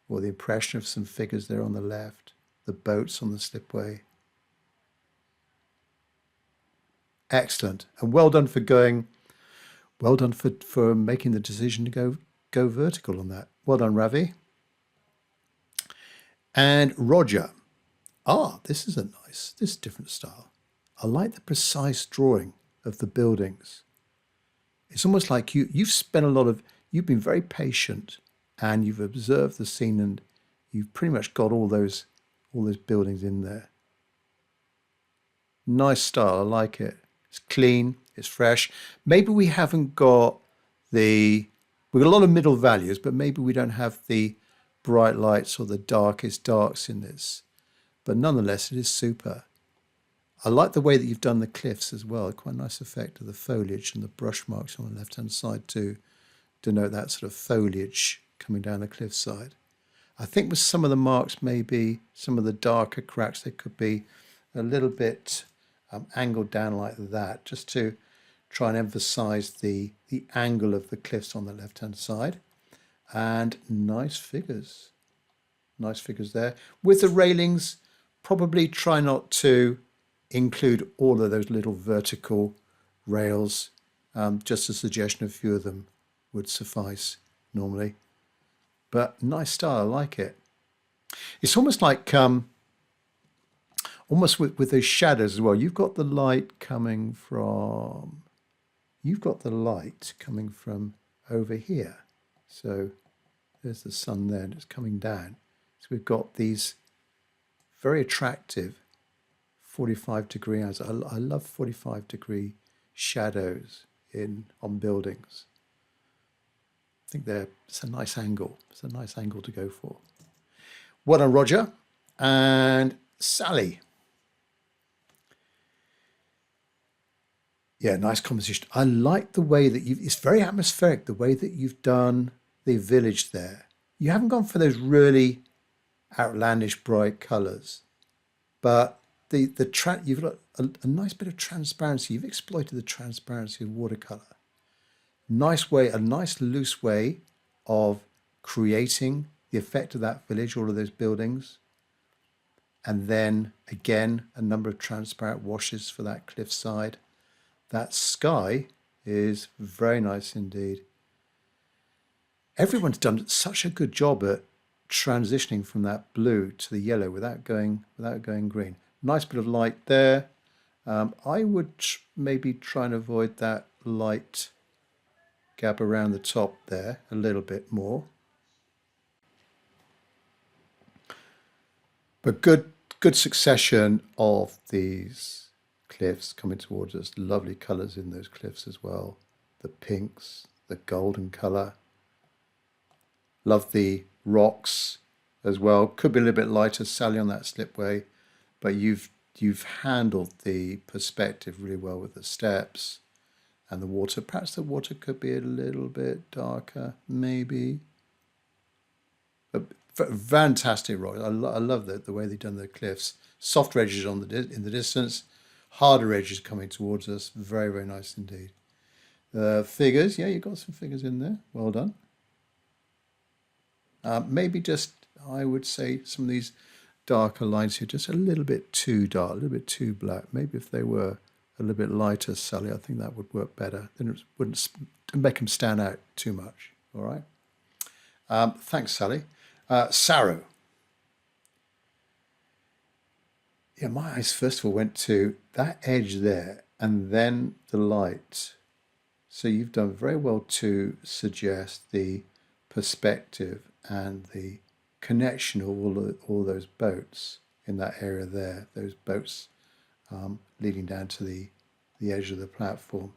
or the impression of some figures there on the left. The boats on the slipway. Excellent. And well done for going, well done for making the decision to go vertical on that. Well done, Ravi. And Roger. This is this is a different style. I like the precise drawing of the buildings. It's almost like you've spent you've been very patient and you've observed the scene and you've pretty much got all those buildings in there. Nice style, I like it. It's clean, it's fresh. Maybe we haven't got we've got a lot of middle values, but maybe we don't have the bright lights or the darkest darks in this. But nonetheless, it is super. I like the way that you've done the cliffs as well. Quite a nice effect of the foliage and the brush marks on the left-hand side to denote that sort of foliage coming down the cliffside. I think with some of the marks, maybe some of the darker cracks, they could be a little bit angled down like that, just to try and emphasize the angle of the cliffs on the left-hand side. And nice figures there. With the railings, probably try not to include all of those little vertical rails. Just a suggestion, a few of them would suffice normally. But nice style, I like it. It's almost like, almost with those shadows as well. You've got the light coming from over here. So there's the sun there and it's coming down. So we've got these very attractive 45-degree angles. I love 45-degree shadows on buildings. I think it's a nice angle. It's a nice angle to go for. Well done, Roger. And Sally. Yeah, nice composition. I like the way that it's very atmospheric, the way that you've done the village there. You haven't gone for those really outlandish bright colours, but you've got a nice bit of transparency. You've exploited the transparency of watercolour. Nice way, a nice loose way of creating the effect of that village, all of those buildings. And then again, a number of transparent washes for that cliffside. That sky is very nice indeed. Everyone's done such a good job at transitioning from that blue to the yellow without going green. Nice bit of light there. I would maybe try and avoid that light gap around the top there a little bit more. But good succession of these cliffs coming towards us. Lovely colours in those cliffs as well. The pinks, the golden colour. Love the rocks as well. Could be a little bit lighter, Sally, on that slipway, but you've handled the perspective really well with the steps and the water. Perhaps the water could be a little bit darker, maybe. But fantastic rock. I love the way they've done the cliffs. Soft edges in the distance, harder edges coming towards us. Very, very nice indeed. Figures, yeah, you've got some figures in there. Well done. Maybe just, I would say, some of these darker lines here, just a little bit too dark, a little bit too black. Maybe if they were a little bit lighter, Sally, I think that would work better. Then it wouldn't make them stand out too much. All right. Thanks, Sally. Sarah. Yeah, my eyes first of all went to that edge there and then the light. So you've done very well to suggest the perspective and the connection of all those boats in that area there, those boats leading down to the edge of the platform.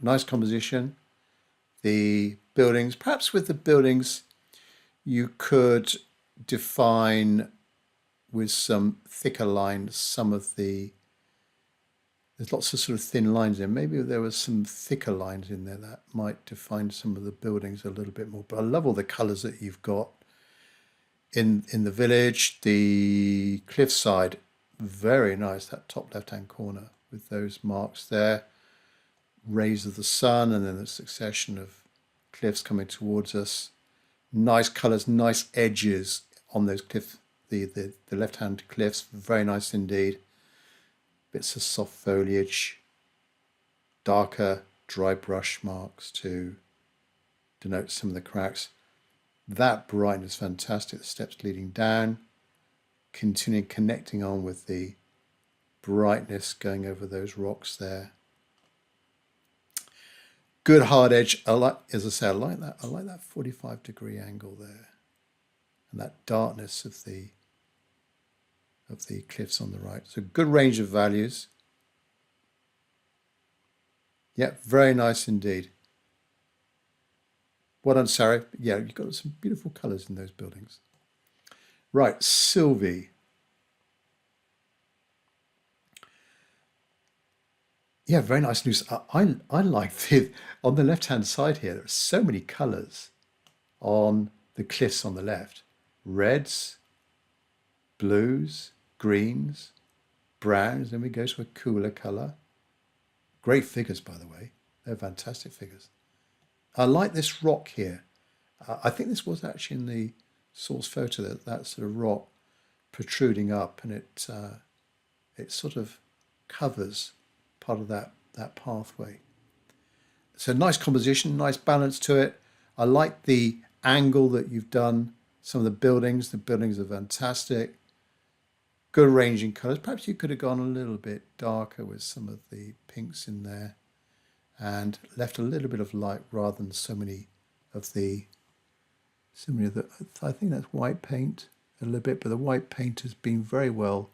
Nice composition. The buildings, perhaps with the buildings, you could define with some thicker lines some of there's lots of sort of thin lines there. Maybe there was some thicker lines in there that might define some of the buildings a little bit more. But I love all the colours that you've got in the village. The cliffside, very nice, that top left-hand corner with those marks there. Rays of the sun and then the succession of cliffs coming towards us. Nice colours, nice edges on those cliffs, the left-hand cliffs, very nice indeed. Bits of soft foliage, darker dry brush marks to denote some of the cracks. That brightness, fantastic. The steps leading down, continuing connecting on with the brightness going over those rocks there. Good hard edge. As I say, I like that 45-degree angle there, and that darkness of the cliffs on the right. So good range of values. Yeah, very nice indeed. Well done, Sarah. Yeah, you've got some beautiful colours in those buildings. Right, Sylvie. Yeah, very nice news. I like on the left-hand side here, there are so many colours on the cliffs on the left. Reds, blues, greens, browns, then we go to a cooler colour. Great figures, by the way. They're fantastic figures. I like this rock here. I think this was actually in the source photo, that sort of rock protruding up, and it sort of covers part of that that pathway. So nice composition, nice balance to it. I like the angle that you've done. Some of the buildings are fantastic. Good range in colours. Perhaps you could have gone a little bit darker with some of the pinks in there and left a little bit of light rather than so many of the, I think that's white paint a little bit, but the white paint has been very well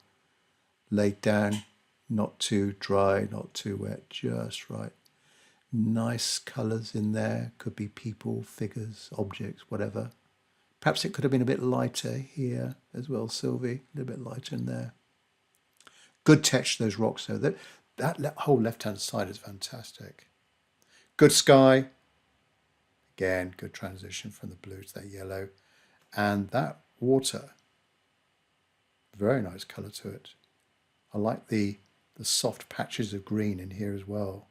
laid down, not too dry, not too wet, just right. Nice colours in there, could be people, figures, objects, whatever. Perhaps it could have been a bit lighter here as well, Sylvie, a little bit lighter in there. Good texture, those rocks though. That whole left-hand side is fantastic. Good sky. Again, good transition from the blue to that yellow. And that water, very nice colour to it. I like the soft patches of green in here as well.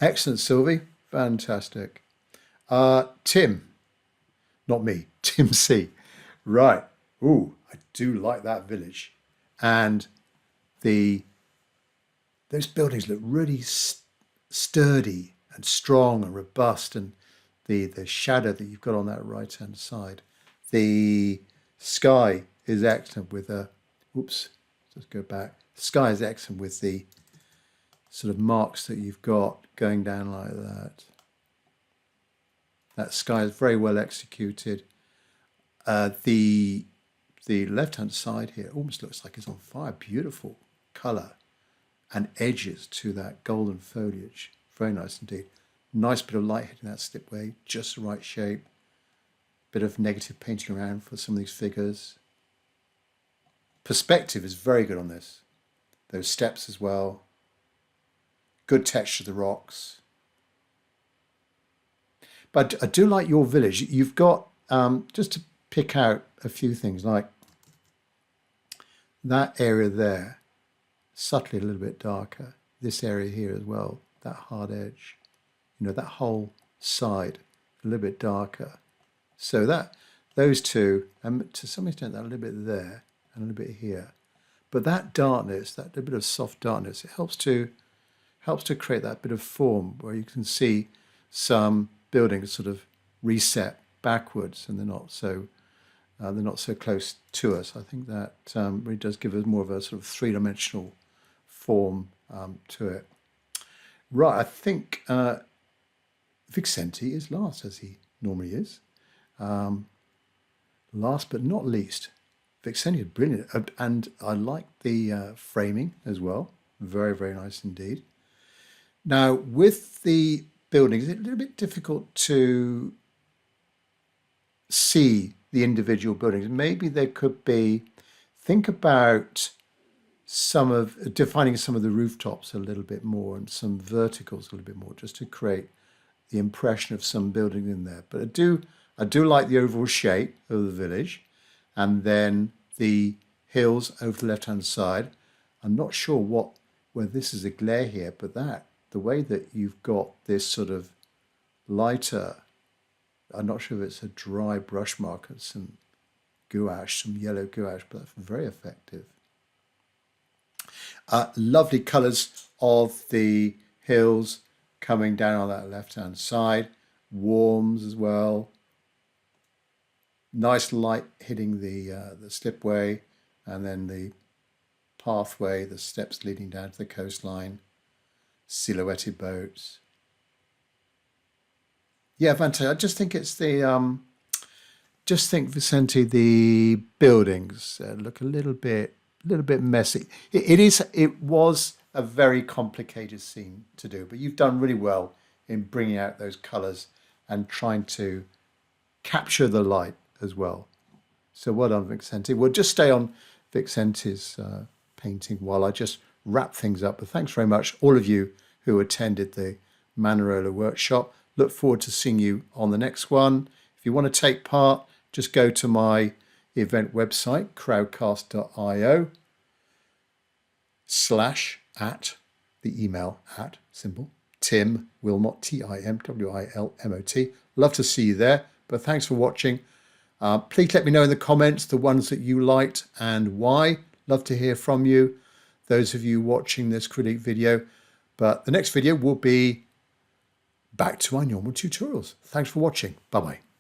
Excellent, Sylvie. Fantastic. Tim, not me, Tim C. Right. Ooh, I do like that village. And those buildings look really sturdy and strong and robust, and the shadow that you've got on that right hand side. The sky is excellent with a, oops, let's go back. Sky is excellent with the sort of marks that you've got going down like that. That sky is very well executed. The left-hand side here almost looks like it's on fire. Beautiful colour and edges to that golden foliage. Very nice indeed. Nice bit of light hitting that slipway, just the right shape. Bit of negative painting around for some of these figures. Perspective is very good on this. Those steps as well. Good texture of the rocks. But I do like your village. You've got, just to pick out a few things, like that area there, subtly a little bit darker. This area here as well, that hard edge. You know, that whole side, a little bit darker. So that, those two, and to some extent that a little bit there and a little bit here. But that darkness, that little bit of soft darkness, it helps to create that bit of form where you can see some buildings sort of reset backwards, and they're not so close to us. I think that really does give us more of a sort of three-dimensional form to it. Right, I think Vicente is last, as he normally is. Last but not least, Vicente is brilliant, and I like the framing as well. Very, very nice indeed. Now, with the buildings, it's a little bit difficult to see the individual buildings. Maybe there could be, think about defining some of the rooftops a little bit more and some verticals a little bit more, just to create the impression of some building in there. But I do like the overall shape of the village, and then the hills over the left-hand side. I'm not sure where this is a glare here, but the way that you've got this sort of lighter, I'm not sure if it's a dry brush mark and some gouache, some yellow gouache, but that's very effective. Lovely colours of the hills coming down on that left-hand side. Warms as well. Nice light hitting the slipway, and then the pathway, the steps leading down to the coastline. Silhouetted boats. Yeah, Vante, I just think it's the, Vicente, the buildings look a little bit messy. It was a very complicated scene to do, but you've done really well in bringing out those colours and trying to capture the light as well. So well done, Vicente. We'll just stay on Vicente's painting while I just wrap things up. But thanks very much, all of you who attended the Manarola workshop. Look forward to seeing you on the next one. If you want to take part, just go to my event website, crowdcast.io, / the email symbol, Tim Wilmot, TIMWILMOT. Love to see you there, but thanks for watching. Please let me know in the comments the ones that you liked and why. Love to hear from you. those of you watching this critique video. But the next video will be back to my normal tutorials. Thanks for watching. Bye-bye.